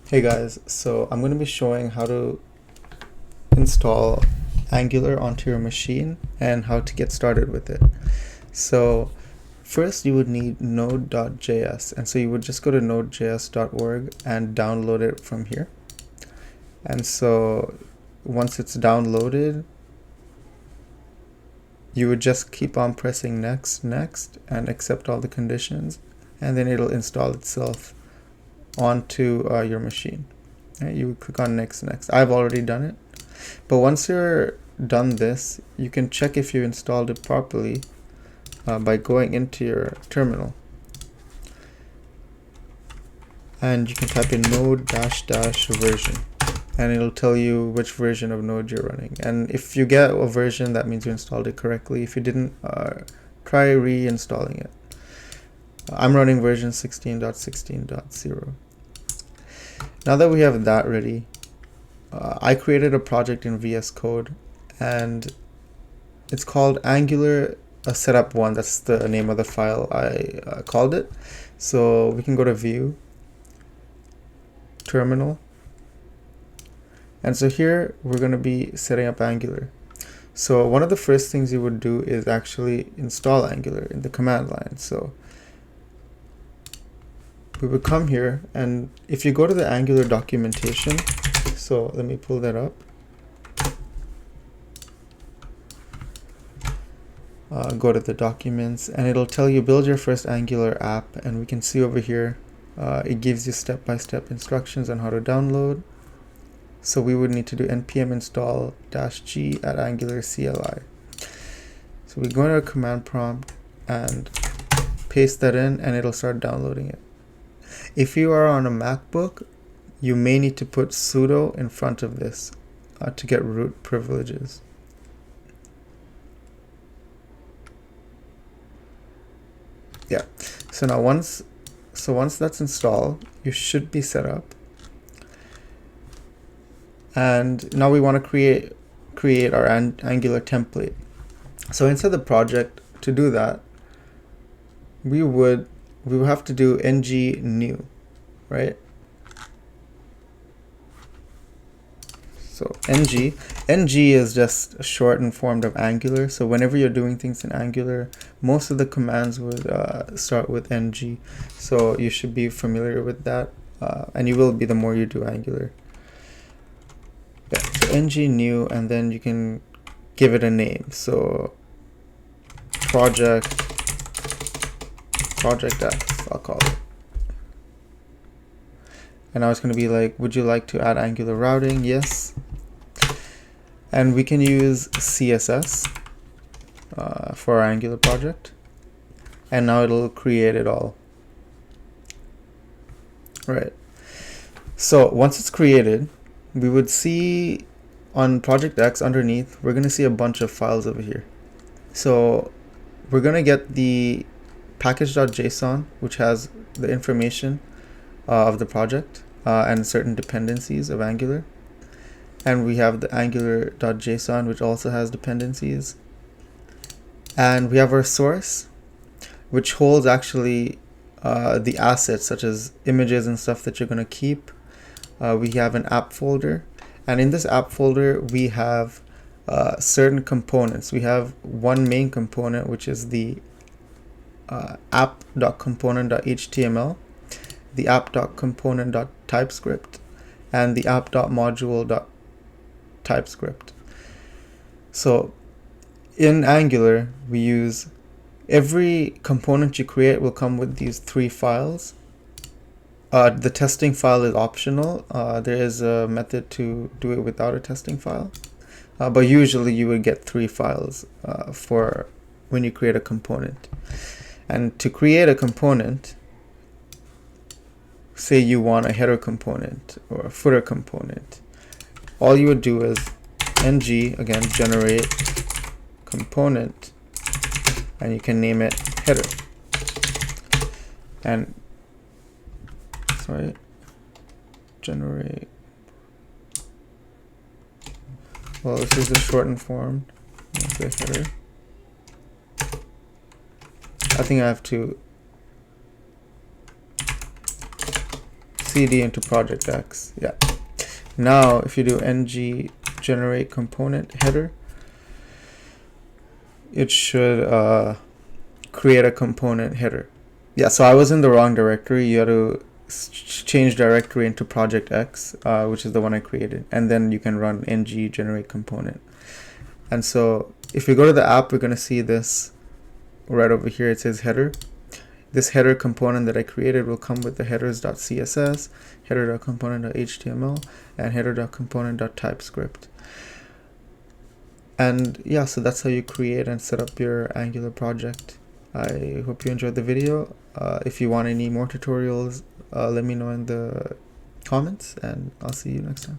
Hey guys, so I'm going to be showing how to install Angular onto your machine and how to get started with it. So first you would need node.js, and so you would just go to nodejs.org and download it from here. And so once it's downloaded, you would just keep on pressing next, and accept all the conditions, and then it'll install itself onto your machine. Right, you would click on next. I've already done it, but once you're done this, you can check if you installed it properly by going into your terminal, and you can type in node -- version, and it'll tell you which version of Node you're running. And if you get a version, that means you installed it correctly. If you didn't, try reinstalling it. I'm running version 16.16.0. Now that we have that ready, I created a project in VS Code, and it's called Angular Setup 1. That's the name of the file I called it. So we can go to View, Terminal, and so here we're going to be setting up Angular. So one of the first things you would do is actually install Angular in the command line. So we would come here, and if you go to the Angular documentation, so let me pull that up. Go to the documents, and it'll tell you build your first Angular app, and we can see over here it gives you step-by-step instructions on how to download. So we would need to do npm install -g at Angular CLI. So we go into our command prompt and paste that in, and it'll start downloading it. If you are on a MacBook, you may need to put sudo in front of this to get root privileges. Yeah, so now once that's installed, you should be set up. And now we want to create our Angular template. So inside the project, to do that, we would have to do ng new, right? So ng is just a shortened form of Angular. So whenever you're doing things in Angular, most of the commands would start with ng. So you should be familiar with that, and you will be the more you do Angular. Yeah, so ng new, and then you can give it a name. So project X, I'll call it. And now it's going to be like, would you like to add Angular routing? Yes. And we can use CSS for our Angular project. And now it'll create it all. Right. So once it's created, we would see on Project X underneath, we're going to see a bunch of files over here. So we're going to get the package.json, which has the information of the project and certain dependencies of Angular. And we have the angular.json, which also has dependencies. And we have our source, which holds actually the assets such as images and stuff that you're going to keep. We have an app folder, and in this app folder we have certain components. We have one main component, which is the app.component.html, the app.component.typescript, and the app.module.typescript. So in Angular, we use every component you create will come with these three files. The testing file is optional. There is a method to do it without a testing file, but usually you would get three files for when you create a component. And to create a component, say you want a header component or a footer component, all you would do is ng, again, generate component, and you can name it header. And generate, well, this is the shortened form of the header. I think I have to cd into project X. Yeah. Now, if you do ng generate component header, it should create a component header. Yeah, so I was in the wrong directory. You have to change directory into project X, which is the one I created, and then you can run ng generate component. And so if we go to the app, we're going to see this right over here. It says header. This header component that I created will come with the headers.css, header.component.html, and header.component.typescript. And yeah, so that's how you create and set up your Angular project. I hope you enjoyed the video. If you want any more tutorials, let me know in the comments, and I'll see you next time.